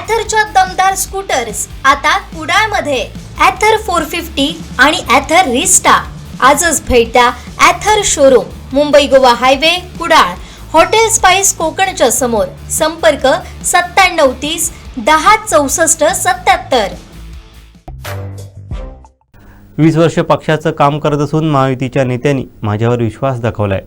ॲथरच्या दमदार स्कूटर्स आता कुडाळमध्ये. ॲथर 450 आणि ॲथर रिस्टा. आजच भेट द्या Ather showroom, Mumbai Goa highway, Kudal, hotel spice कोकणच्या समोर. संपर्क 9730 10 64 77. 20 वर्ष पक्षाचं काम करत असून महायुतीच्या नेत्यांनी माझ्यावर विश्वास दाखवलाय.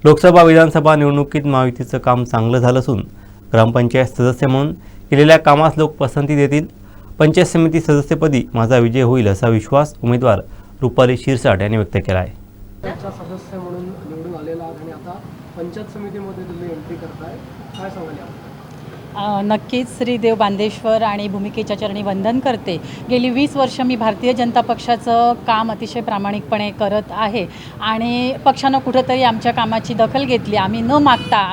लोकसभा विधानसभा निवडणुकीत महायुतीचं काम चांगलं झालं असून ग्रामपंचायत सदस्य म्हणून केलेल्या कामास लोक पसंती देतील. पंचायत समिती सदस्यपदी माझा विजय होईल असा विश्वास उमेदवार रुपाली शिरसाट यांनी व्यक्त केला आहे. सदस्य म्हणून निवडून आलेला आणि आता पंचायत समितीमध्ये तुम्ही एंट्री करताय, काय सांगाल याबद्दल? नक्कीच श्रीदेव बांदेश्वर आणि भूमिकेच्या चरणी वंदन करते. गेली 20 वर्ष मी भारतीय जनता पक्षाचं काम अतिशय प्रामाणिकपणे करत आहे आणि पक्षानं कुठंतरी आमच्या कामाची दखल घेतली. आम्ही न मागता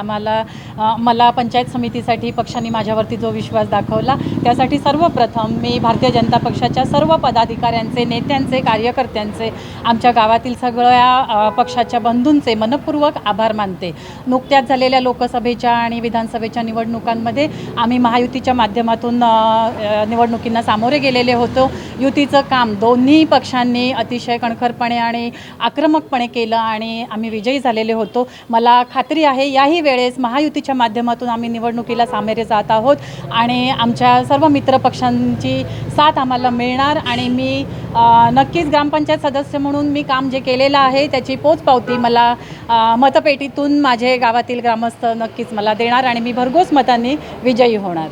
मला पंचायत समितीसाठी पक्षाने माझ्यावरती जो विश्वास दाखवला त्यासाठी सर्वप्रथम मी भारतीय जनता पक्षाच्या सर्व पदाधिकाऱ्यांचे, नेत्यांचे, कार्यकर्त्यांचे, आमच्या गावातील सगळ्या पक्षाच्या बंधूंचे मनपूर्वक आभार मानते. नुकत्याच झालेल्या लोकसभेच्या आणि विधानसभेच्या निवडणुकांमध्ये आम्ही महायुतीच्या माध्यमातून निवडणुकींना सामोरे गेलेले होतो. युतीचं काम दोन्ही पक्षांनी अतिशय कणखरपणे आणि आक्रमकपणे केलं आणि आम्ही विजयी झालेले होतो. मला खात्री आहे याही वेळेस महायुतीच्या माध्यमातून आम्ही निवडणुकीला सामोरे जात आहोत आणि आमच्या सर्व मित्रपक्षांची साथ आम्हाला मिळणार आणि मी नक्कीच ग्रामपंचायत सदस्य म्हणून मी काम जे केलेलं आहे त्याची पोचपावती मला मतपेटीतून माझे गावातील ग्रामस्थ नक्कीच मला देणार आणि मी भरघोस मतांनी विजयी होणार.